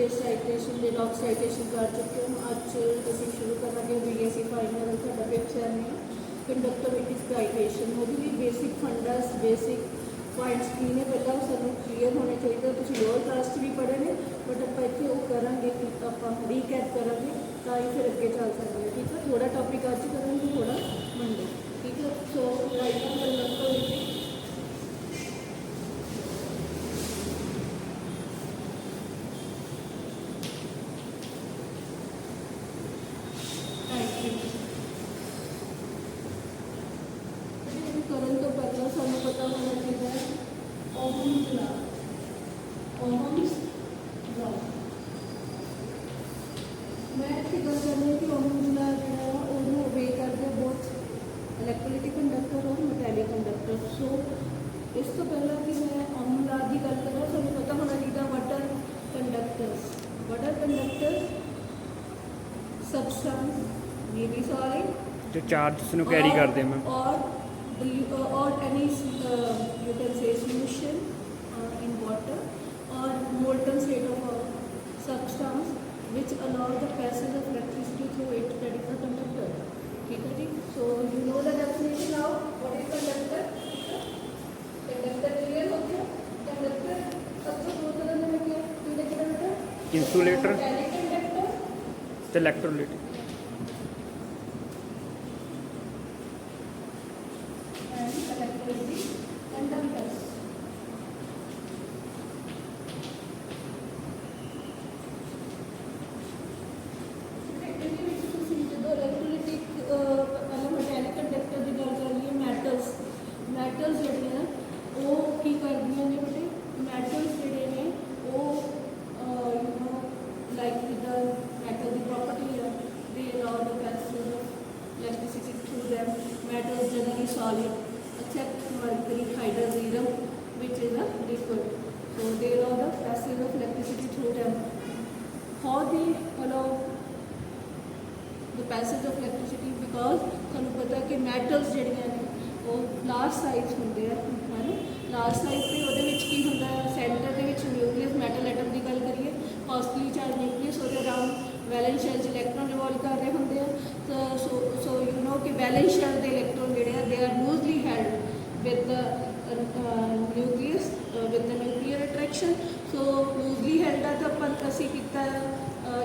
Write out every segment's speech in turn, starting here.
Base citation के dock citation कर चुके हो। अज असीं शुरू करांगे BSc फाइनल साडा 5th सैम है कंडक्टिविटी साइटेशन। वो भी बेसिक फंडस बेसिक पॉइंट्स की ने पहला सानू क्लीयर होने चाहिए। तुसीं लोअर क्लास भी पढ़े ने बट आपां इत्थे वो करांगे कि आपां रीकैप करांगे तां ही फिर अगे चल सकते हैं। ठीक है, थोड़ा टॉपिक अज करांगे थोड़ा मंडे। ठीक है, सो राइट नाउ कंडक्टिविटी करन तो पहला सानू पता होना चाहिए ओहम्स लॉ। ओहम्स लॉ मैं इत्थे गल करनी कि ओहम्स लॉ जिहड़ा ओहनूं ओबे करदे बोथ इलैक्ट्रोलाइटिक कंडक्टर और मैटैलिक कंडक्टर। सो इस तो पहला कि मैं ओहम लॉ की गल करा सानू पता होना चाहिए what are conductors. What are conductors? Substance ये भी सॉलिड जो चार्ज ਨੂੰ कैरी करते हैं ma'am or any you can say solution in water or molten state of a substance which allow the passage of electricity through it, that is the conductor. ठीक है जी, so you know the definition now what is conductor? conductor clear हो गया। conductor सबसे दो तरह में क्या बेटा? इंसुलेटर मैकेनिकल कंडक्टर ਤੇ ਇਲੈਕਟ੍ਰੋਲਾइटिक conductors। मैकेनिकल कंडक्टर की गल कर लीए मैटल्स। मैटल्स जोड़े हैं वो की करदियां ने बेटे? मैटल्स जोड़े ने वो you know like the metal की प्रॉपर्टी है they allow the passage of electricity through them. Metals generally solid except mercury, hydrogen, which is a liquid. So they allow the passage of electricity through them. How they allow the passage of electricity? Because ਤੁਹਾਨੂੰ ਪਤਾ ਕਿ metals ਜਿਹੜੀਆਂ ਨੇ ਉਹ large size ਹੁੰਦੇ ਆ ਹੈ ਨਾ। ਲਾਰਜ ਸਾਈਜ਼ ਤੇ ਉਹਦੇ ਵਿੱਚ ਕੀ ਹੁੰਦਾ ਹੈ? ਸੈਂਟਰ ਦੇ ਵਿੱਚ ਨਿਊਕਲੀਅਸ ਮੈਟਲ ਐਟਮ ਦੀ ਗੱਲ ਕਰੀਏ ਪੋਜ਼ਿਟਿਵਲੀ ਚਾਰਜ ਨਿਊਕਲੀਅਸ ਉਹਦੇ ਅਰਾਊਂਡ ਵੈਲੈਂਸ ਸ਼ੈਲ 'ਚ ਇਲੈਕਟ੍ਰੋਨ ਰਿਵੋਲਵ ਕਰ ਰਹੇ ਹੁੰਦੇ ਆ। ਸੋ ਯੂ ਨੋ ਕਿ ਵੈਲੈਂਸ ਸ਼ੈਲ ਦੇ ਇਲੈਕਟ੍ਰੋਨ ਜਿਹੜੇ ਆ they are loosely held with the nucleus with the nuclear attraction. So loosely held है तो अपन असी किता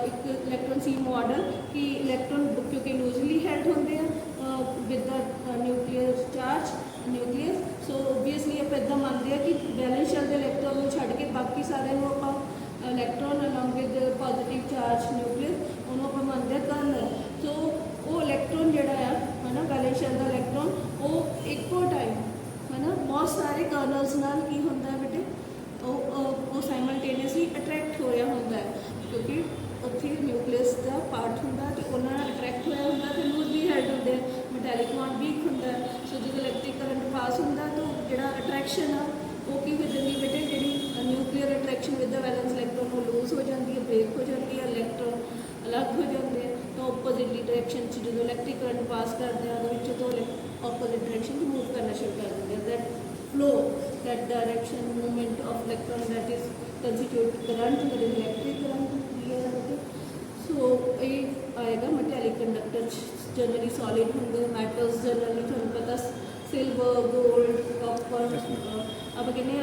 एक इलेक्ट्रॉन सी मॉडल कि इलेक्ट्रॉन क्योंकि लूजली हेल्ड होंगे with the nuclear charge nucleus. So obviously आप इदा मानते हैं कि वैलेंस शैल के इलेक्ट्रॉन को छड़ के बाकी सारे आप electron along with positive charge nucleus उन्होंने आप मानते हैं कर्नल। सो वो इलेक्ट्रॉन जोड़ा है ना वैलेंस शैल का इलेक्ट्रॉन वो एको टाइम है ना बहुत सारे कर्नल्स नाल की होंदा है बेटे वो साइमल्टेनियसली अट्रैक्ट होया होंदा है क्योंकि उत्थे न्यूक्लियस का पार्ट होंदा तो उन्हां नाल अट्रैक्ट होया होंदा ते लूजली हेल्ड होंदे मैटैलिक बॉन्ड वीक होंदा है। सो जो इलैक्ट्रिक करंट पास होंदा तो जिहड़ा अट्रैक्शन आ वो की हो जाती बेटे जिहड़ी nuclear attraction with the valence electron वो लूज हो जाती है ब्रेक हो जाती है इलैक्ट्रॉन अलग हो जाते हैं। तो ऑपोजिट डायरैक्शन जो इलैक्ट्रिक करंट पास करते हैं तो ऑपोजिट डायरैक्शन में मूव करना शुरू कर देंगे। That flow that direction movement of electron that is constitute current that is electric current clear है। सो ये आएगा मैटेलिक कंडक्टर जनरली सॉलिड होंगे। मैटल्स जनरली थोड़ा पता सिल्वर गोल्ड कॉपर अब कहने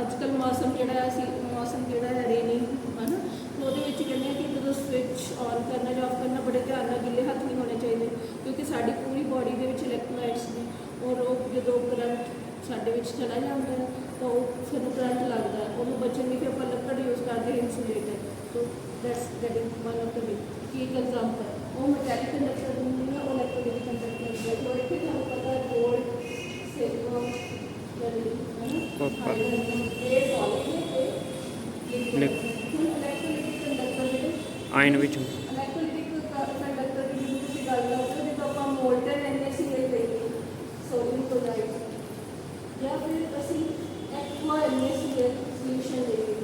अजकल मौसम जोड़ा मौसम जोड़ा है रेनी है ना तो वो कहने कि जो स्विच ऑन करना या ऑफ करना बड़े ध्यान गिले हथ नहीं होने चाहिए क्योंकि साड़ी पूरी बॉडी के इलैक्ट्रोलाइट्स ने और जो करंट साढ़े चला जाता है तो सूँ करंट लगता है उन्होंने बचने लिए फिर आप लकड़ यूज़ करते हैं इंसुलेटर। तो that is one of the way कि एक एग्जाम्पल वो मैटेलिक कंडक्टर नहीं है वो इलैक्ट्रोलाइटिक कंडक्टर है। तो इतने तुम पता है गोल्ड सिल्वर आयन विच इलैक्ट्रोलाइटिक कंडक्टर की गल करते जो आप मोल्टन NaCl लईए सोडियम क्लोराइड या फिर असी एक्वा NaCl सोल्यूशन लईए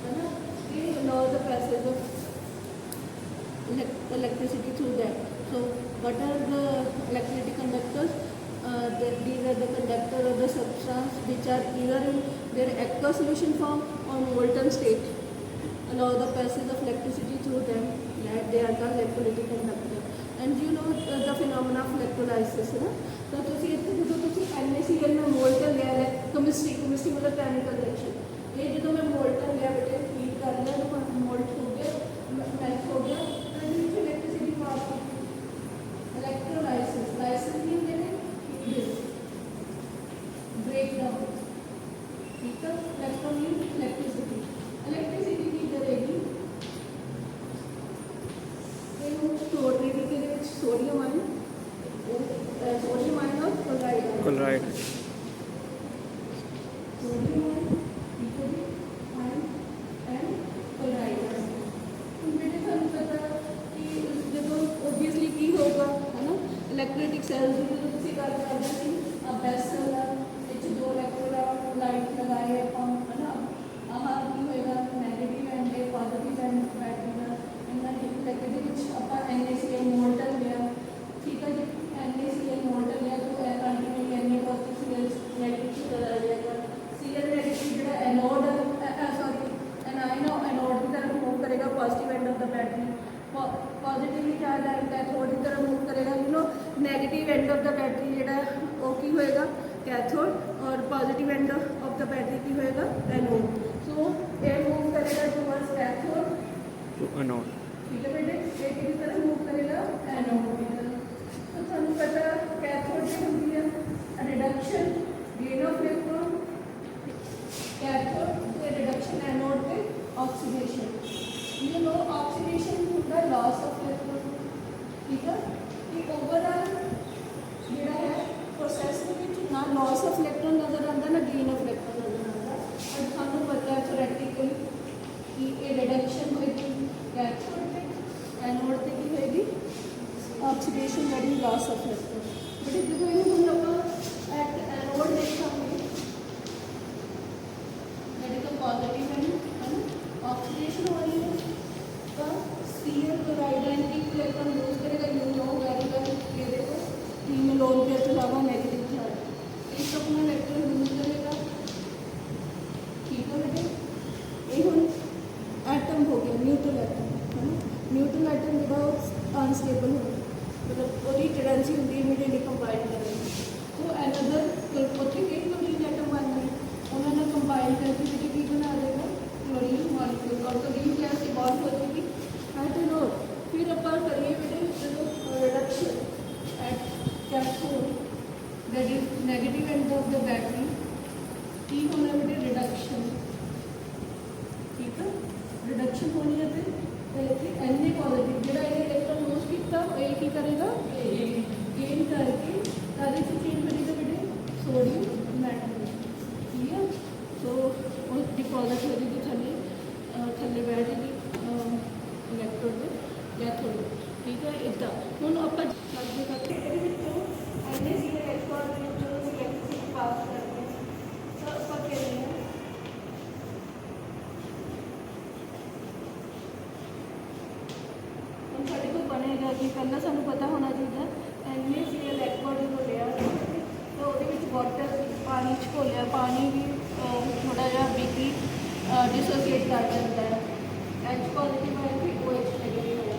है ना ये allow the passage of electricity through that. So what are the electrolytic conductors? These are the conductor of the substance which are either in their aqueous solution form or molten state allow the passage of electricity through them, that they are called electrolytic conductor. And you know the phenomena of electrolysis है ना. तो तुसी इत्थे जो तुसी NaCl में molten लिया है केमिस्ट्री मतलब केमिकल रिएक्शन, ये जो मैं मोल्टन लिया बेटे हीट कर लिया तो मोल्ट हो गया, मेल्ट हो गया, एंड इलेक्ट्रिसिटी पास हो गई. इलेक्ट्रोलाइसिस लाइसिस की होते हैं ब्रेक डाउन. ठीक है, इलेक्ट्रॉन मीन इलेक्ट्रिसिटी. इलेक्ट्रिसिटी की करेगी स्टोर करेगी के लिए सोडियम आयन और chloride chloride sodium ion and chloride. बेटे थानू पता कि जो ओबवियसली की होगा है ना, इलेक्ट्रोलिटिक सेल्स जो तुसी गल करदे सी आ वेसल विच दो इलेक्ट्रोलाइट लगाए अपन है ना, आह की होएगा negative and positive and battery का इन्ना इलेक्ट्रिक विच अपन NaCl मोल्टन लिया. ठीक है जी, NaCl मोल्टन लिया तो अल्टीमेटली Na पॉजिटिव नेगेटिव चला जाएगा. Cl नेगेटिव जो एनोड सॉरी एनाइन एनोड की तरफ मूव करेगा positive end of the battery. Positively charge and cathode की तरफ मूव करेगा. You know negative end of the battery जो वो की होएगा कैथोड और positive end of the battery की होएगा एनोड. सो ये मूव करेगा टुवर्ड्स कैथोड. To anode. ठीक है बेटे, ये किस तरह मूव करेगा एनोड की तरफ. तो थानू पता कैथोड की होती है reduction gain of electron, cathode पे रिडक्शन एनोड पे ऑक्सीडेशन. यू नो ऑक्सीडेशन होता है लॉस ऑफ इलेक्ट्रॉन. ठीक है, कि ओवरऑल ਜਿਹੜਾ ਹੈ प्रोसैस ना लॉस ऑफ इलेक्ट्रॉन नज़र आता ना गेन ऑफ इलेक्ट्रॉन नज़र आता. और सानू पता है थोरेटिकली कि ये रिडक्शन होएगी कैथोड पे, एनोड पे की होएगी oxidation that is loss of electron. But जो ये हम आप एट एनोड देखेंगे that is a positive and है ना ऑक्सीडेशन हो रही है तो Cl chloride anti electron lose करेगा. यू नो वेरी वेल, ये देखो तीन लोन के अलावा नेगेटिव चार्ज, एक अपना इलेक्ट्रॉन लूज करेगा. ठीक है बेटे, ये हम एटम हो गया न्यूट्रल एटम है ना. न्यूट्रल एटम जो अनस्टेबल हो मतलब वो टेंडेंसी होती है इमीडिएटली कंबाइन करने. तो एनदर उत्थे कई क्लोरीन एटम बन गए, उन्होंने कंबाइन करके बेटे की बना देगा क्लोरीन मॉलिक्यूल. और क्लोरीन गैस से बॉन्ड हो जाएगी एट एनोड. फिर अपन करिए बेटे जो reduction at cathode that is negative end of the battery की होना बेटे रिडक्शन. ठीक है, रिडक्शन होनी है फिर Na पॉजिटिव जो इलेक्ट्रॉन लूज किया ये की करेगा गेन करके तारे से चेंज करेगा बेटे सोडियम मेटल. ठीक है, तो वो डिपॉजिट हो जाएगी थले थले बैठ जाएगी इलेक्ट्रोड में कैथोड. ठीक है, इदा हम आप लगते करते NaCl इलेक्ट्रॉन जो इलेक्ट्रिसिटी पास करते हैं तो आप कह रहे हैं हम साढ़े को बनेगा कि पहला सानू पता होना चाहिए NaCl इलेक्ट्रॉन जो लिया तो वो वाटर पानी च घोलिया, पानी भी थोड़ा जहा बिकी डिसोसीएट कर देता है. H पॉजिटिव है फिर OH नेगेटिव है.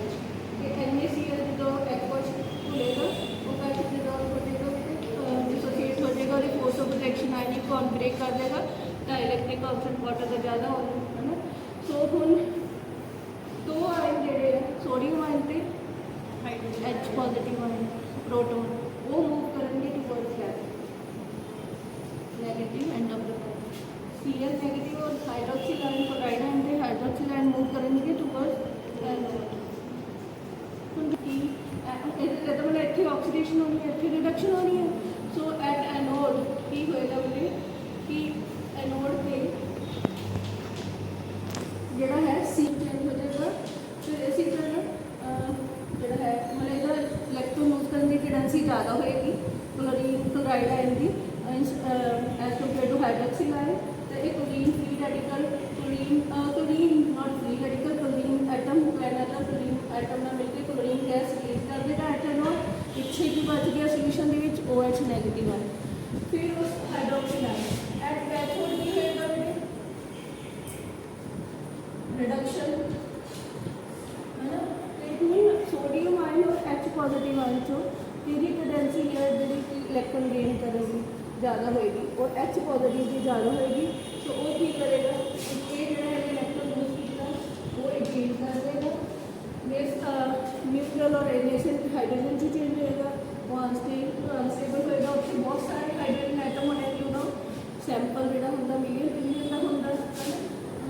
NaCl जो एक्वस घुलेगा वो कैसे जो हो जाएगा डिसोसीएट हो जाएगा और फोर्स ऑफ रिएक्शन आयनिक को ब्रेक कर देगा. इलेक्ट्रिक कांस्टेंट वाटर का ज़्यादा हो है ना. सो हम दो आयन जोड़े सोडियम आयन पे H पॉजिटिव आयन प्रोटोन वो मूव करेंगे towards negative end of the Cl negative और हाइड्रोक्सिल आयन क्लोराइड आयन पे हाइड्रोक्सिल आयन मूव करेंगे टुवर्ड्स तो मतलब इतने ऑक्सीडेशन होनी है, इतने रिडक्शन होनी है. सो एट एनोड की होएगा बोले कि एनोड पे जोड़ा है सी चेंज हो जाएगा. फिर इसी तरह जोड़ा है मतलब इलेक्ट्रॉन लूज करने की टेंडेंसी ज़्यादा होएगी क्लोरीन क्लोराइड आयन की as compare to hydroxyl ion. तो एक chlorine free radical chlorine not free radical chlorine atom chlorine atom में मिलकर क्लोरीन गैस रिलीज कर देगा एट एनोड. पिछे की बच गया सोल्यूशन के OH नेगेटिव आयन. फिर उस हाइड्रोक्सिल आयन एट कैथोड की होएगा रिडक्शन है ना। इट मीन सोडियम आयन और H पॉजिटिव आयन चो तेरी टेंडेंसी है जी इलेक्ट्रॉन गेन करेगी ज़्यादा होएगी और H पॉजिटिव की ज़्यादा होएगी। तो वो की करेगा ये जो है इलेक्ट्रॉन यूज किया वो एक गेन कर देगा। न्यूट्रल और रेडिएशन हाइड्रोजन से चेंज होएगा वो अनस्टेबल होएगा। उससे बहुत सारे हाइड्रोजन एटम होने की सैंपल जो होंगे मिलियन बिलियन का होंगे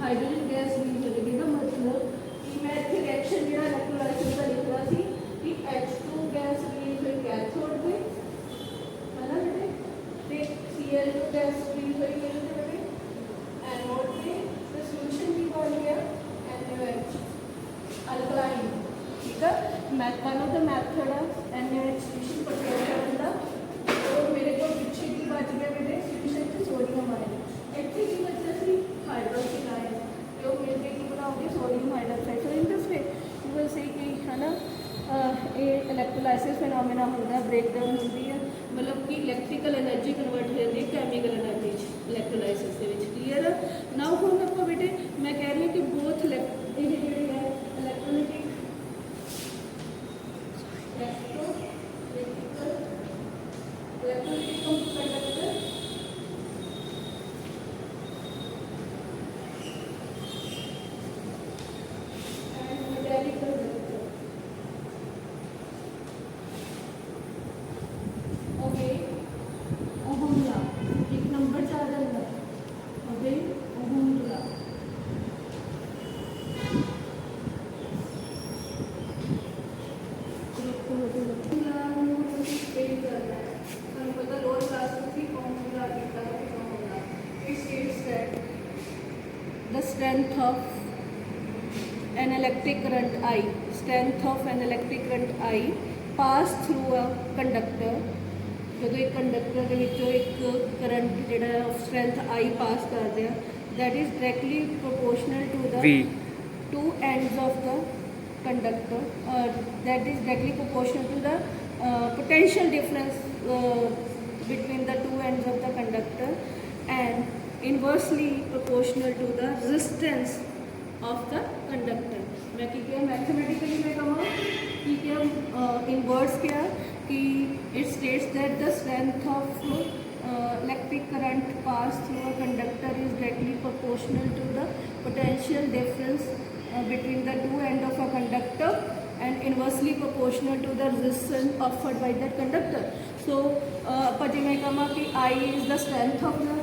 हाइड्रोजन गैस रिलीज होगी ना। मतलब कि मैं इतने रिएक्शन जो इलेक्ट्रोलाइसिस का लिख रहा थी कि H2 गैस रिलीज हुई कैथोड पे है ना बेटे, Cl2 गैस रिलीज हुई बेटे एनोड पे। तो सॉल्यूशन भी बन गया NaOH अल्कलाइन। ठीक है, वन ऑफ द मैथड है NaOH सॉल्यूशन प्रिपेयर करने का। और मेरे को पीछे की बच गया बेटे सॉल्यूशन से सोडियम आयन इतने की वजह से हाइड्रोक्सिल आयन जो मिलके की बनाओगे सोडियम हाइड्रोक्साइड। तो in this way you will see कि है ना ये इलेक्ट्रोलाइसिस फिनोमेना होता है ब्रेकडाउन होती है मतलब कि इलेक्ट्रिकल एनर्जी कन्वर्ट हो जाती है कैमिकल एनर्जी इलेक्ट्रोलाइसिस के विच। क्लीयर है नाउ। हुण आपां बेटे मैं कह रही हूँ कि बोथ ये जिहड़ी है electrolytic conductor and mechanical conductor। Okay ohm law एक नंबर चार जाता okay ohm law the strength of an electric current I, strength of an electric current I pass through a conductor। ਜਦੋਂ ਇੱਕ ਕੰਡਕਟਰ ਦੇ ਵਿੱਚੋਂ ਇੱਕ ਕਰੰਟ ਜਿਹੜਾ strength I ਪਾਸ ਕਰਦੇ ਆ that is directly proportional to the two ends of the conductor that is directly proportional to the potential difference between the two ends of the conductor and inversely proportional to the resistance of the conductor। मैं की क्या mathematically मैं कहूँ कि क्या inverse क्या कि it states that the strength of electric current passed through a conductor is directly proportional to the potential difference between the two ends of a conductor and inversely proportional to the resistance offered by that conductor। So ਆਪਾਂ ਜਿਵੇਂ ਕਹਾਂ ਕਿ I is the strength of the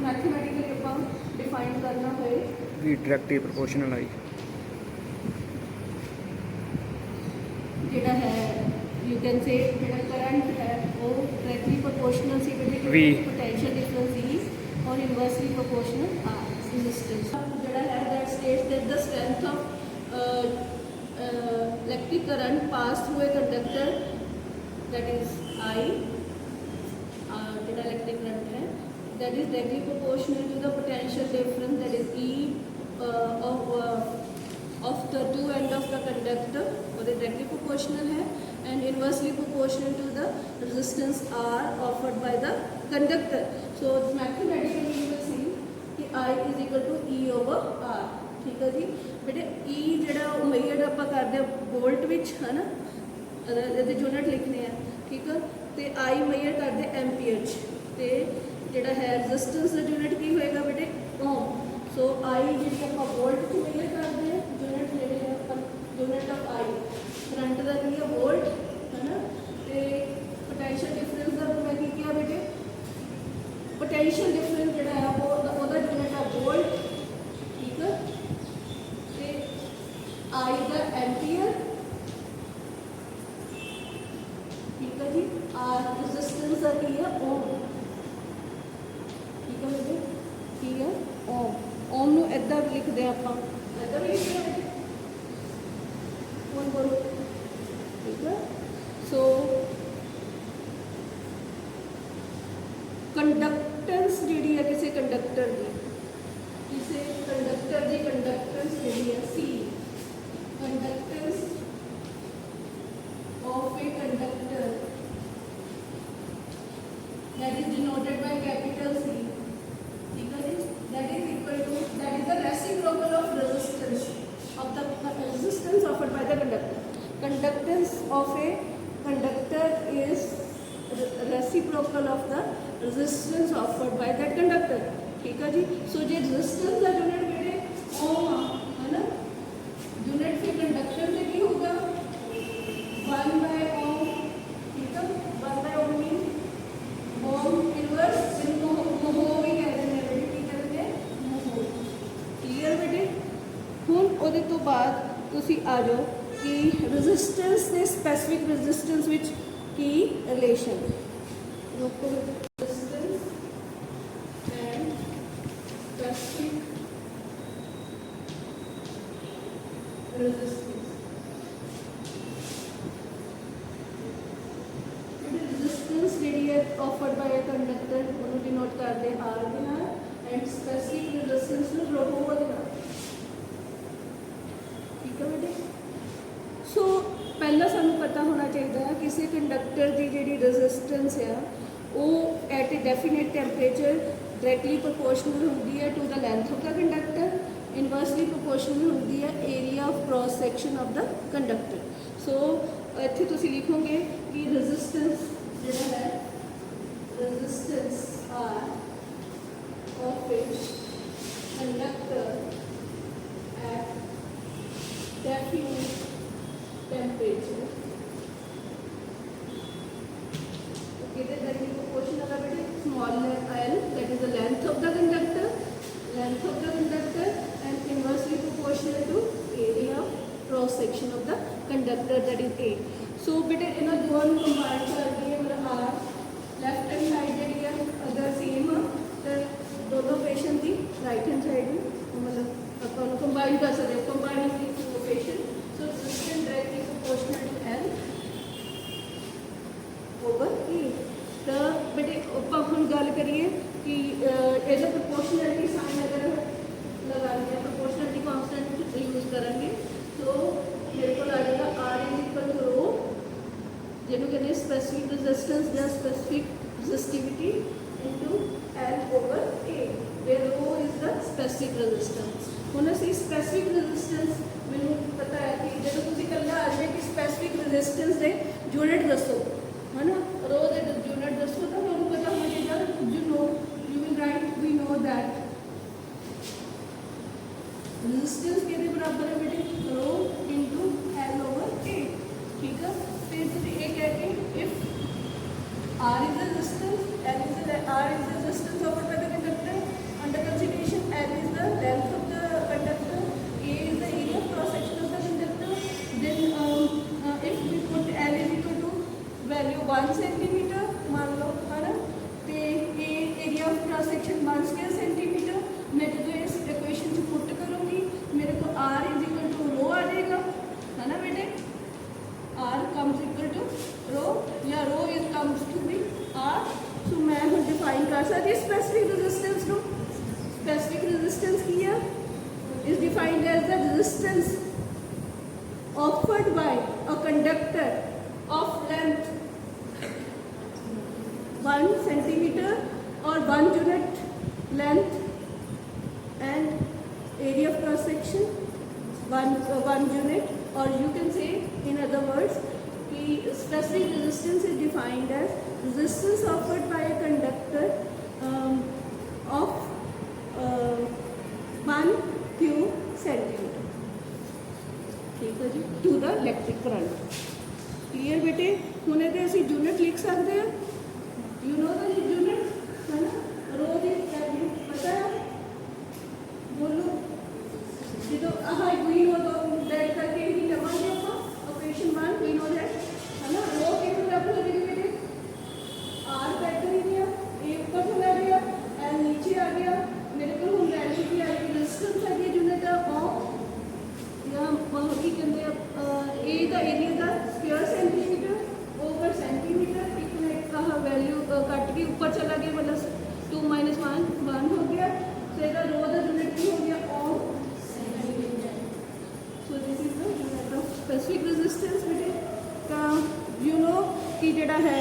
mathematically ਆਪਾਂ define करना होए V directly proportional आई ਜਿਹੜਾ ਹੈ you can say ਜਿਹੜਾ करंट है वो डायरेक्टली प्रोपोर्शनल सी V पोटेंशियल डिफरेंस E और इनवर्सली प्रोपोर्शनल R रेजिस्टेंस। ਜਿਹੜਾ है that states that the strength of electric current passed through a conductor that is I ਜਿਹੜਾ electric current है that is directly proportional to the potential difference that is E of the two end of the conductor और directly proportional है and inversely proportional to the resistance R offered by the conductor। So mathematically you will see कि I is equal to E over R। ठीक है जी बेटे E ਜਿਹੜਾ ਉਹ major ਆਪਾਂ ਕਰਦੇ ਵੋਲਟ ਵਿੱਚ ਹੈ ਨਾ ਇਹਦੇ ਯੂਨਿਟ ਲਿਖਨੇ ਆ ਠੀਕ ਹੈ ਤੇ I ਮੇਜਰ ਕਰਦੇ ਐਂਪੀਅਰ ਚ ਤੇ ਜਿਹੜਾ ਹੈ ਰੈਜ਼ਿਸਟੈਂਸ ਦਾ ਯੂਨਿਟ ਕੀ ਹੋਏਗਾ ਬੇਟੇ ਓਮ। ਸੋ I ਜਿਹੜੀ ਆਪਾਂ ਵੋਲਟ ਚ ਮੇਜਰ ਕਰਦੇ ਆ ਯੂਨਿਟ ਲੈਣੇ ਆਪਾਂ ਯੂਨਿਟ ਆਫ I करंट का की है वोल्ट है ना तो पोटेंशियल डिफरेंस का मैं की किया बेटे पोटेंशियल डिफरेंस जो है वो यूनिट है वोल्ट। ठीक है तो आई का एम्पीयर ठीक है जी आर रेजिस्टेंस का की है ओम। ठीक है बेटे ठीक है ओम ओम नू इदा लिखते हैं आप इदा भी लिखते हैं कौन बोलो ठीक है। सो कंडक्टेंस जी है किसी कंडक्टर की कंडक्टेंस जी है C conductance of a conductor that is denoted by capital C। ठीक है that is equal to that is the reciprocal of reciprocal of the resistance offered by that conductor. ठीक है जी। सो जो रेजिस्टेंस का यूनिट बेटे ओम है ना, यूनिट फिर कंडक्टर से की होगा 1 बाय ओम। ठीक है, 1 बाय ओम मीन ओम इनवर्स मोहो भी कहते हैं बेटे, की कहते हैं मोहो। क्लियर बेटे। हुण ਉਹਦੇ ਤੋਂ ਬਾਅਦ ਤੁਸੀਂ ਆ ਜਾਓ कि रेजिस्टेंस से स्पेसिफिक रेजिस्टेंस विच की relation resistance and specific resistance. Resistance जी है ऑफर्ड बाय अ कंडक्टर उन्होंने डिनोट करते आर के नाल एंड स्पेसिफिक रेजिस्टेंस ਨੂੰ ਰੋ ਦੇ ਨਾਲ। ठीक है बेटे। सो पहला सानू पता होना चाहिए किसी कंडक्टर की जी रेजिस्टेंस है वो at a definite temperature directly proportional होंगी है to the length of the conductor, inversely proportional होंगी है area of cross section of the conductor. So इत्थे तुसीं लिखोगे कि रेजिस्टेंस जिहड़ा है resistance R of which conductor at definite temperature okay the directly proportional of it small l, that is the length of the conductor and inversely proportional to area of cross section of the conductor, that is A। so beta ina दोनों ਨੂੰ combine करके मतलब r left hand side ਜਿਹੜੀ ਹੈ अगर same तो दोनों equation ਦੀ right hand side ਨੂੰ मतलब ਆਪਾਂ ਨੂੰ combine कर सकते हो, combining the equation। so resistance directly proportional to L over A। तो बेटे ਆਪਾਂ ਹੁਣ ਗੱਲ ਕਰੀਏ कि ਇਹਦਾ proportionality sign अगर लगा लिया proportionality constant यूज करेंगे तो मेरे को आ जाएगा R is equal to rho ਜਿਹਨੂੰ ਕਹਿੰਦੇ specific resistance ਜਾਂ specific resistivity into L over A where rho is the specific resistance। ਹੁਣ ਅਸੀਂ specific resistance ਮੈਨੂੰ ਪਤਾ ਹੈ कि ਜਦੋਂ ਤੁਸੀਂ ਇਕੱਲਾ ਆ ਜਾਵੇ ਕਿ specific resistance ਦੇ ਯੂਨਿਟ ਦੱਸੋ ਹੈ ਨਾ, rho ਦੇ ਯੂਨਿਟ ਦੱਸੋ ਤਾਂ ਤੁਹਾਨੂੰ ਪਤਾ ਹੋਣਾ ਚਾਹੀਦਾ you will write we know that resistance किहदे बराबर है बेटे rho into L over A। ठीक है, फिर ਤੁਸੀਂ ਇਹ ਕਹਿ ਕੇ if R is the resistance, R is the resistance offered by the conductor under consideration, L is the length of the conductor, A is the area of cross section of the conductor, then if we put L is equal to value 1 centimeter मान लो है ना, तो A area of cross section 1 square centimeter, मैं जो इस equation से put करूँगी मेरे को R is equal to rho आ जाएगा है ना बेटे, R comes equal to rho या rho is comes to be R। so मैं हम डिफाइन कर सकती स्पेसिफिक रेजिस्टेंस नो। स्पेसिफिक रेजिस्टेंस की है is defined as the resistance offered by a conductor of length 1 centimeter or 1 unit length and area of cross section 1 unit, or you can say in other words कि specific resistance is defined as resistance offered by a conductor of 1 cubic centimeter। ठीक है जी, to the electric current. Clear बेटे। हुण ਇਹਦੇ ਅਸੀਂ unit लिख सकते हैं, यू नो द यूनिट है ना, रो की वैल्यू पता है, बोलो जो आह वी नो तो दैट करके ही लवांगे ਆਪਾਂ इक्वेशन 1 वी नो दैट है ना, रो के बराबर हो जाएगी बेटे R बैठ ही गया, A ऊपर चला गया, L नीचे आ गया, मेरे को हम वैल्यू की आ गई रेजिस्टेंस आ गई यूनिट ऑफ या की कहते A का एरिया का स्क्वायर सेंटीमीटर ओवर सेंटीमीटर, एक मिनट का वैल्यू कट के ऊपर चला गया मतलब 2 - 1 1 हो गया, तो इसका रो का यूनिट भी हो गया of centimetre. So this is the unit of specific resistance बेटे। तो यू नो कि ਜਿਹੜਾ है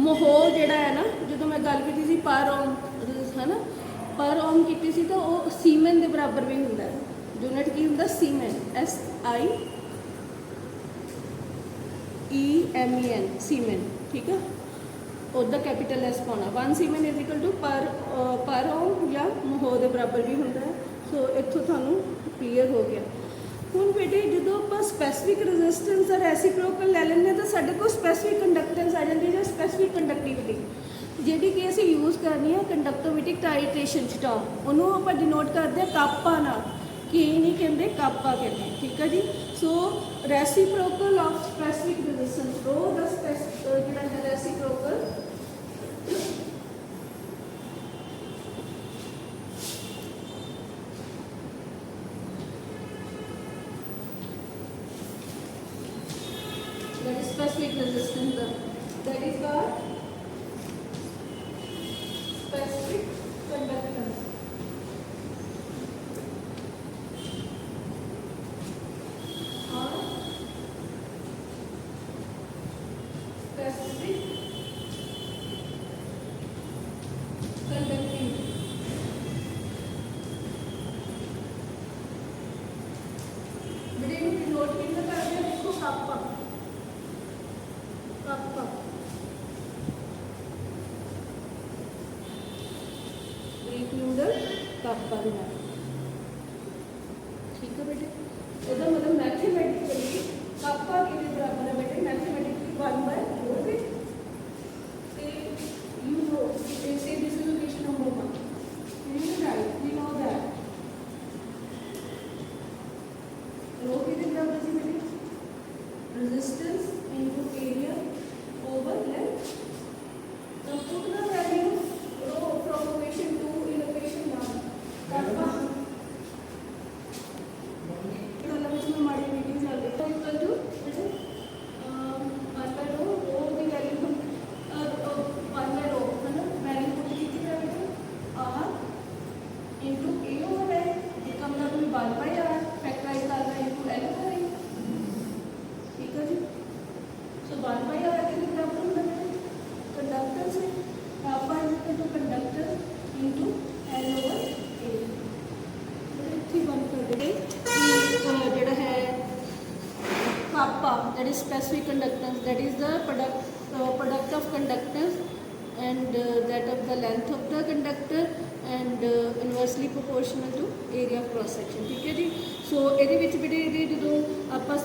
मोहो ਜਿਹੜਾ है ना, जो मैं गल की थी पर ओम है ना, पर ओम की सी तो वो सीमेन के बराबर भी होंगे, यूनिट की होंगे सीमेन SIEMEN सीमेन। ठीक है, ਉਹਦਾ ਕੈਪੀਟਲ ਐਸ ਪਾਉਣਾ 1 ਸੀਮਨ ਇਜ਼ ਇਕੁਅਲ ਟੂ ਪਰ ਓਮ ਜਾਂ ਮਹੋ ਦੇ ਬਰਾਬਰ ਵੀ ਹੁੰਦਾ ਹੈ। ਸੋ ਇੱਥੋਂ ਤੁਹਾਨੂੰ ਕਲੀਅਰ ਹੋ ਗਿਆ। ਹੁਣ ਬੇਟੇ ਜਦੋਂ ਆਪਾਂ ਸਪੈਸੀਫਿਕ ਰੈਜ਼ਿਸਟੈਂਸ ਔਰ ਰੈਸੀਪ੍ਰੋਕਲ ਲੈ ਲੈਂਦੇ ਤਾਂ ਸਾਡੇ ਕੋਲ ਸਪੈਸੀਫਿਕ ਕੰਡਕਟੈਂਸ ਆ ਜਾਂਦੀ ਹੈ, ਸਪੈਸੀਫਿਕ ਕੰਡਕਟਿਵਿਟੀ, ਜਿਹੜੀ ਕਿ ਅਸੀਂ ਯੂਜ਼ ਕਰਨੀ ਹੈ ਕੰਡਕਟਿਵਿਟੀ ਟਾਈਟ੍ਰੇਸ਼ਨ ਟਰਮ, ਉਹਨੂੰ ਆਪਾਂ ਡਿਨੋਟ ਕਰਦੇ ਹਾਂ ਕਾਪਾ ਨਾਲ, ਕੀ ਨਹੀਂ ਕਹਿੰਦੇ ਕਾਪਾ ਕਹਿੰਦੇ, ਠੀਕ ਹੈ ਜੀ। ਸੋ ਰੈਸੀਪ੍ਰੋਕਲ ਆਫ ਸਪੈਸੀਫਿਕ ਰੈਜ਼ਿਸਟੈਂਸ ਰੋ ਦਾ ਜਿਹੜਾ ਹੈ reciprocal that is specific resistance, that is called specific conductance. Or specific conductivity. मेरे नोट कितना कर दिया देखो कापा कापा एक नूडल कापा देना, ठीक है बेटे। ਉਹਦਾ मतलब मैथमेटिकली कापा के बराबर है बेटे, मैथमेटिकली 1/4 है। You know, they say this is equation number 1. You right, we know that. Rho के बराबर है बेटे, resistance into area over length. Now put the value rho from equation 2 in equation 1. Kappa. मतलब इसमें हमारी मीटिंग चल रही है इक्वल टू जैसे 1/rho rho की वैल्यू हम 1/rho है ना, वैल्यू पुट की value r into a over l, इसका मतलब हम 1/r फैक्टराइज कर रहे हैं into l over a, ठीक है जी। सो 1/r के बराबर होता है कंडक्टर से kappa is equal to conductor into l over a। इतनी बंद कर देंगे ਜਿਹੜਾ ਹੈ ਕਾਪਾ, that is specific conductance, that is the product of conductance and that of the length of the conductor and inversely proportional to area of cross section, ਠੀਕ ਹੈ ਜੀ। ਸੋ ਇਹਦੇ ਵਿੱਚ ਬੇਟੇ ਇਹਦੇ ਜਦੋਂ ਆਪਾਂ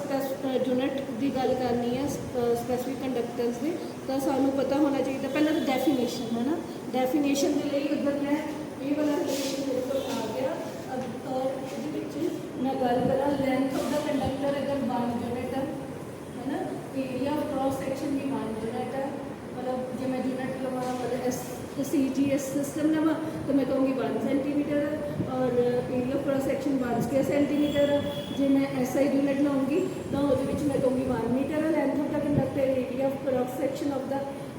ਯੂਨਿਟ ਦੀ ਗੱਲ ਕਰਨੀ ਹੈ ਸਪੈਸੀਫਿਕ ਕੰਡਕਟੈਂਸ ਦੇ, ਤਾਂ ਸਾਨੂੰ ਪਤਾ ਹੋਣਾ ਚਾਹੀਦਾ ਪਹਿਲਾਂ ਤਾਂ ਡੈਫੀਨੇਸ਼ਨ ਹੈ ਨਾ, ਡੈਫੀਨੇਸ਼ਨ ਦੇ ਲਈ ਉੱਧਰ ਮੈਂ ਇਹ ਵਾਲਾ ਰਿਲੇਸ਼ਨ ਮੇਰੇ ਕੋਲ ਆ ਗਿਆ। ਔਰ ਇਹਦੇ ਵਿੱਚ मैं गल करा लेंथ ऑफ द कंडक्टर अगर 1 यूनिट है ना, एरिया ऑफ क्रॉस सेक्शन भी 1 यूनिट है, मतलब जो मैं यूनिट लवा मतलब CGS सिस्टम लवा तो मैं कहूँगी 1 सेंटीमीटर है, और area of cross section 1 square centimetre है। जो मैं SI यूनिट लाऊंगी तो वो मैं कहूँगी 1 मीटर है। Length of the conductor area of cross section of the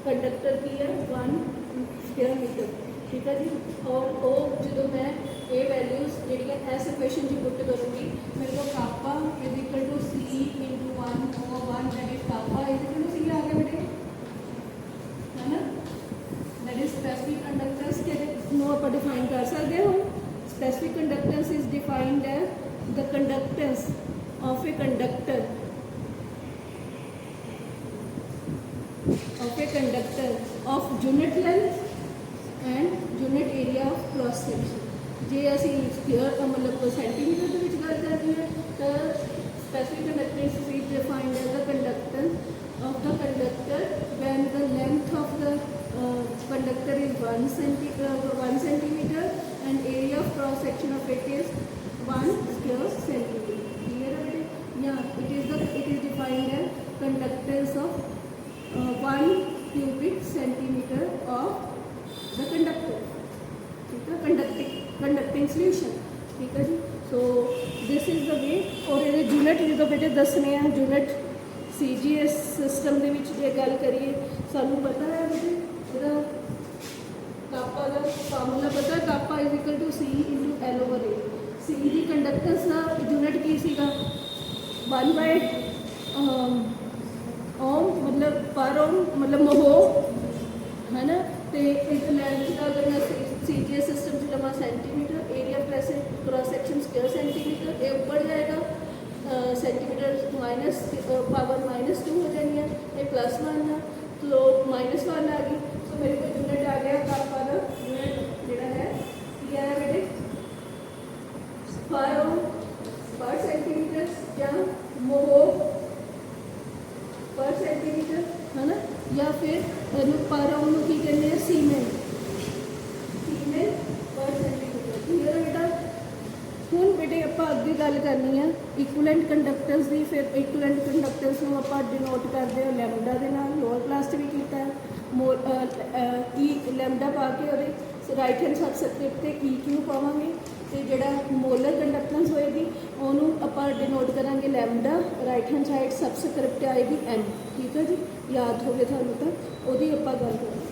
conductor की है 1 स्क्वायर मीटर, ठीक है जी। और वो जो मैं ये वैल्यूज जी इस इक्वेशन की पुट करूँगी, मेरे को kappa is equal to C into 1 over 1, that is kappa is equal to C आ गया बेटे, है ना। दैट इज स्पेसिफिक कंडक्टेंस के नो आप डिफाइन कर सकते हो। Specific conductance is defined as the conductance of a conductor of unit length and unit area of cross section. जे असी स्क्वेयर मतलब सेंटीमीटर के गल करते हैं तो specific conductance is defined as the conductance of the conductor when the length of the conductor is 1 centimetre and area of cross section of it is 1 square centimetre. Clear है बेटे? या it is defined as conductance of 1 cubic centimetre of the conductor, ठीक है, conducting solution, ठीक है जी। So this is the way. और ये यूनिट जो बेटे दसने हैं यूनिट CGS सिस्टम के जो गल करिए सानू पता है बेटे ਇਹਦਾ कापा का फार्मूला पता है, kappa is equal to C into L over A। C की कंडक्टेंस का यूनिट की सीगा 1/ओम मतलब पर ओम मतलब महो है ना। तो एक लेंथ का अगर मैं CGS सिस्टम से लगा centimetre, area cross section square centimetre, ये ऊपर जाएगा सेंटीमीटर माइनस पावर -2 हो जानी है, ये +1 है। तो -1 आ गई, तो मेरे को यूनिट आ गया कापा का यूनिट जोड़ा है क्या है बेटे पर सेंटीमीटर या मोहो पर सेंटीमीटर है ना, या फिर पर ओम की कहते हैं सीमेन पर सेंटीमीटर। क्लियर है बेटा। ਹੁਣ ਬੇਟੇ ਆਪਾਂ ਅੱਗੇ ਗੱਲ ਕਰਨੀ ਆ ਇਕੁਇਲੈਂਟ ਕੰਡਕਟਰਸ ਦੀ। ਫਿਰ ਇਕੁਇਲੈਂਟ ਕੰਡਕਟਰਸ ਨੂੰ ਆਪਾਂ ਡਿਨੋਟ ਕਰਦੇ ਹਾਂ ਲੈਮਡਾ ਦੇ ਨਾਲ, ਲੋਅਰ ਕਲਾਸ 'ਚ ਵੀ ਕੀਤਾ ਹੈ। ਲੈਮਡਾ ਪਾ ਕੇ ਉਹਦੇ ਰਾਈਟ ਹੈਂਡ ਸਾਈਡ ਸਕ੍ਰਿਪਟ 'ਤੇ ਕਿਊ ਪਾਵਾਂਗੇ, ਅਤੇ ਜਿਹੜਾ ਮੋਲਰ ਕੰਡਕਟੈਂਸ ਹੋਏਗੀ ਉਹਨੂੰ ਆਪਾਂ ਡਿਨੋਟ ਕਰਾਂਗੇ lambda, right hand side subscript ਆਏਗੀ ਐਮ। ਠੀਕ ਹੈ ਜੀ, ਯਾਦ ਹੋਵੇ ਤੁਹਾਨੂੰ ਤਾਂ ਉਹਦੀ ਆਪਾਂ ਗੱਲ ਕਰਾਂਗੇ।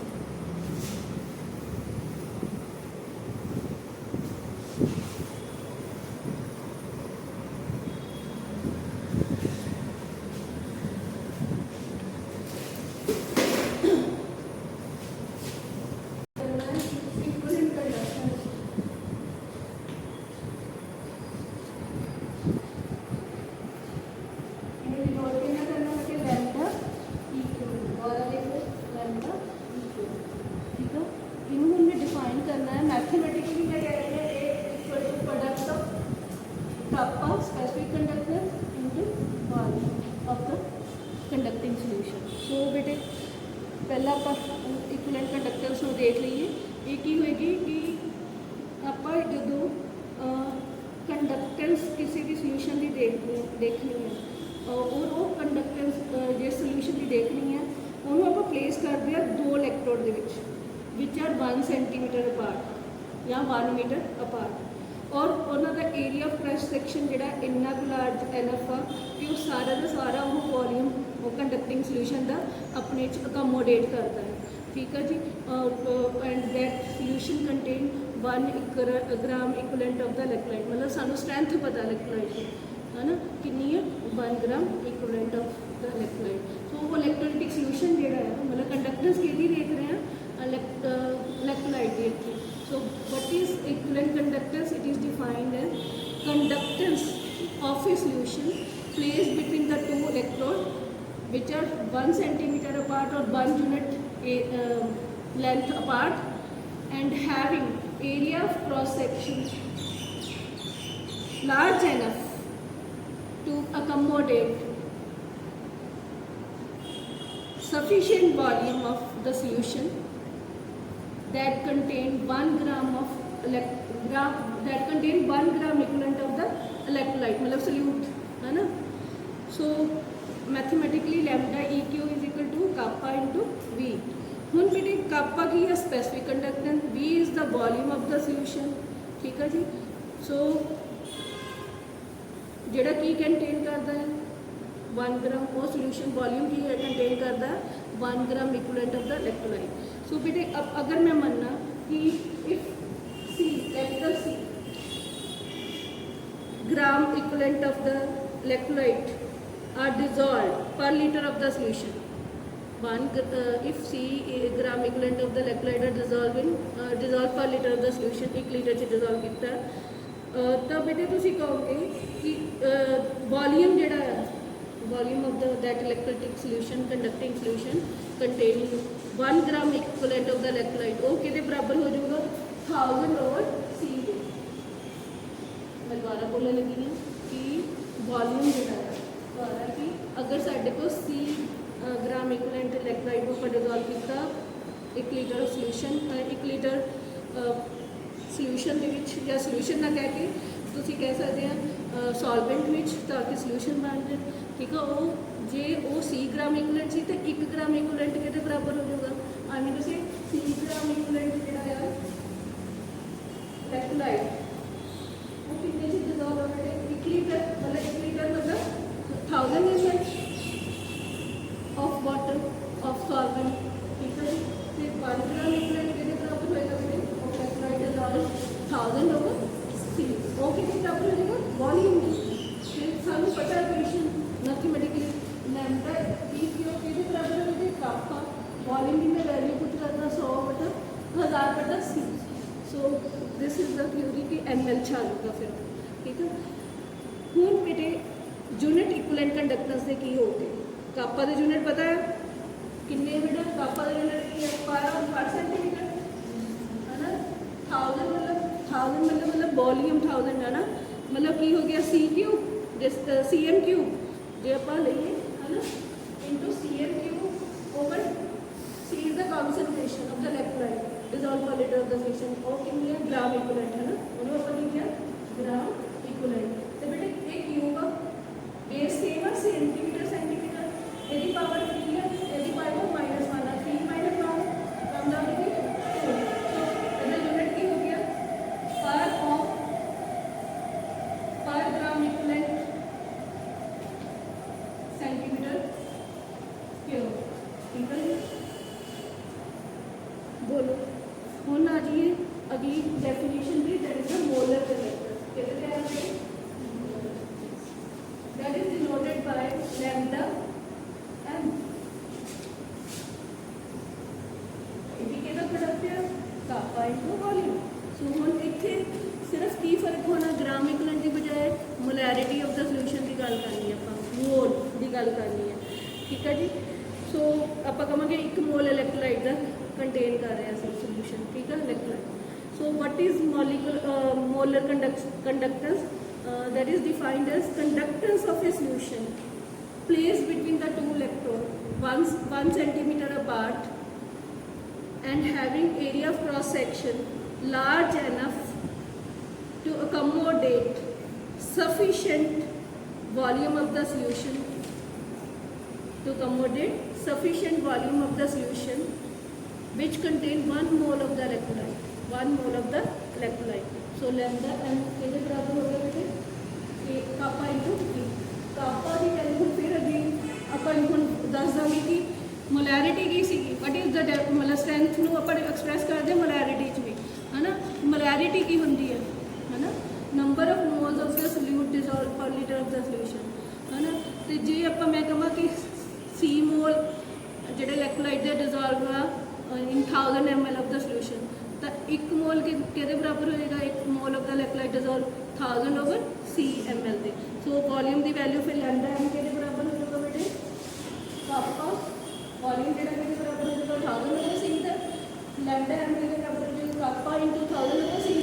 Conducting solution. सो बेटे पहला आप इक्विवेलेंट कंडक्टर्स को देख लीए। ये की होएगी कि आप जो कंडक्टेंस किसी भी सोल्यूशन की देखनी है और वो कंडक्टेंस जिस सोल्यूशन की देखनी है उन्होंने आप प्लेस करते हैं 2 इलैक्ट्रोड विच आर 1 सेंटीमीटर अपार्ट या 1 मीटर अपार्ट, और उन्होंने एरिया ऑफ क्रॉस सैक्शन जोड़ा इन्ना कुछ लार्ज एनफ आ कि वो सारा का सारा वो वॉल्यूम वो कंडक्टिंग सोल्यूशन का अपने अकोमोडेट करता है। ठीक है जी। And that solution contain 1 gram equivalent of the electrolyte, मतलब सानू स्ट्रेंथ पता इलेक्ट्रोलाइट है ना कितनी है 1 gram equivalent of the electrolyte. तो वो इलेक्ट्रोलाइटिक सोल्यूशन जोड़ा है मतलब कंडक्टेंस की देख रहे हैं इलेक्ट्रोलाइट की। So what is equivalent conductance? It is defined as conductance of a solution placed between the 2 electrodes which are 1 centimeter apart or 1 unit length apart and having area of cross section large enough to accommodate sufficient volume of the solution that contain 1 gram equivalent of the electrolyte, मतलब solute है ना। So mathematically lambda EQ is equal to kappa into V। हुन बेटे kappa की है specific conductance, V is the volume of the solution। ठीक है जी। So जेड़ा की कंटेन करता है 1 ग्राम, वो सोल्यूशन वॉल्यूम की कंटेन करता है 1 gram equivalent of the electrolyte. So बेटे अब अगर मैं मानना कि if C capital C gram equivalent of the electrolyte are dissolve per litre of the solution, if C gram equivalent of the electrolyte are dissolve per litre of the solution 1 litre च dissolve किया, तो बेटे तुसी कहोगे कि volume जिहड़ा है volume of that electrolytic solution conducting solution containing 1 gram equivalent of the electrolyte वो किहदे बराबर हो जाएगा 1000 ओवर C दे। मैं दोबारा बोलने लगी हूँ कि वॉल्यूम जिहड़ा है दोबारा कि अगर साडे को C ग्राम इक्विवेलेंट इलेक्ट्रोलाइट को डिजॉल्व किया 1 लीटर सोल्यूशन 1 लीटर सोल्यूशन दे विच या सोल्यूशन ना कह के तुसी कह सकते हैं सॉल्वेंट विच ताकि सोल्यूशन बन जाए। ठीक है। वो जे वो C ग्राम इक्विवेलेंट सी तो 1 ग्राम इक्विवेलेंट के बराबर हो जाएगा। आने तुसी C ग्राम इक्विवेलेंट जिहड़ा है इलेक्ट्रोलाइट वो कितने च डिजॉल्व हो गए 1 लीटर मतलब 1000 ml of water of solvent. ठीक है। फिर 1 ग्राम इक्विवेलेंट के बराबर होएगा बेटे इलेक्ट्रोलाइट डिजॉल्व 1000 ओवर C वो कितने बराबर हो जाएगा वॉल्यूम की। फिर सानू पता है इक्वेशन मैथमेटिकली लैम्डा EQ के बराबर हो जाए कापा वॉल्यूम की मैं वैल्यू पुट करना 100/1000/C। So this is the theory कि ml छालूगा फिर। ठीक है। हुण बेटे यूनिट इक्विवेलेंट कंडक्टेंस के की हो गए कापा के यूनिट पता है किन्ने बेटा कापा का यूनिट की है पर सेंटीमीटर है ना। 1000 मतलब वॉल्यूम 1000 है ना, मतलब की हो गया सी क्यूब जिस सी एम क्यूब जो आप लीए है ना into C M cube over C is the concentration of the electrolyte dissolve per litre of the solution और कितनी है ग्राम इक्विवेलेंट है ना, उन्होंने अपन लिखा ग्राम इक्विवेलेंट। तो बेटे एक क्यूब बेस सेम है सेंटीमीटर सेंटीमीटर यदि पावर कितनी है यदि पावर -1 है 3 - 9 कम डाउन की 2 तो यूनिट की हो गया पर ग्राम इक्विवेलेंट सेंटीमीटर क्यूब। ठीक है जी, बोलो हम आ जाइए अगली डेफिनेशन भी, that is the molar conductor. कहते क्या है that is denoted by lambda M. ये किहदा प्रोडक्ट है कापा इनटू वॉल्यूम। सो हम इत्थे सिर्फ की फर्क होना ग्राम इक्विवेलेंट की बजाय मोलैरिटी ऑफ द सोल्यूशन की गल करनी है, आपां मोल की गल करनी है। ठीक है जी, सो आपां कहांगे 1 मोल इलैक्ट्रोलाइट का कंटेन कर रहे हैं सोल्यूशन। ठीक है electrolyte. So what is molar conductance? That is defined as conductance of a solution placed between the two electrodes 1 centimeter apart and having area of cross section large enough to accommodate sufficient volume of the solution which contain 1 mole of the electrolyte. So lambda m के बराबर हो गया बेटे कि kappa into T. कापा की value फिर अभी अपन हम दस देंगे कि मोलैरिटी की सी वट इज द मतलब स्ट्रेंथ ਨੂੰ ਆਪਾਂ ਐਕਸਪ੍ਰੈਸ ਕਰਦੇ मोलैरिटी च भी है ना। मोलैरिटी की होंगी है ना number of moles of the solute dissolve per litre of the solution है ना। तो जे आप मैं कਹਾਂ कि सी मोल ਜਿਹੜੇ इलैक्ट्रोलाइट ਦੇ dissolve in 1000 ml of the solution तो 1 मोल के बराबर होएगा 1 mole of the electrolyte dissolve 1000 over C ml दे। सो वॉल्यूम की वैल्यू फिर लैम्डा एम के बराबर हो जाएगा बेटे कापा वॉल्यूम जो के बराबर हो जाएगा 1000 ओवर सी का लैम्डा एम के बराबर हो जाएगा कापा इंटू 1000 ओवर सी।